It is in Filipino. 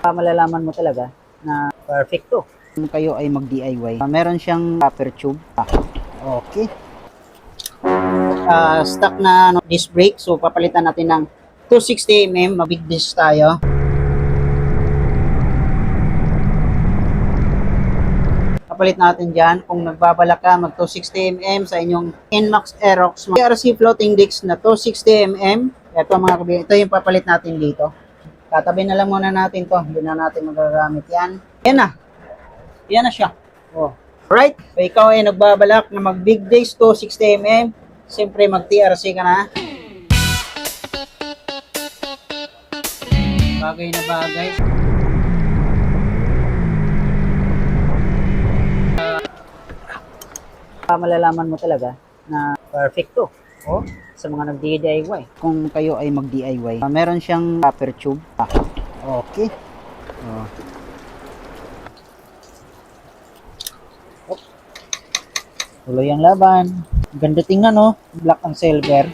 Malalaman mo talaga na perfect to. Kung kayo ay mag-DIY, meron siyang copper tube. Okay. Stock na disc brake. So, papalitan natin ng 260mm. Mabig disc tayo. Papalit natin dyan. Kung nagbabalak ka mag 260mm sa inyong NMAX Aerox PRC floating disc na 260mm. Ito mga kabin, ito yung papalit natin dito. Tatabi na lang muna natin to. Hindi na natin magagamit yan. Yan na. Yan na siya. Oh. Alright. So, ikaw ay nagbabalak na mag big disc 260mm. Siyempre mag TRC ka na. Bagay na bagay. Malalaman mo talaga na perfect to. Oh, sa mga nag-DIY. Kung kayo ay mag-DIY, meron siyang copper tube. Okay. Oh. Tuloy ang laban. Ganda tingnan, no? Black and silver.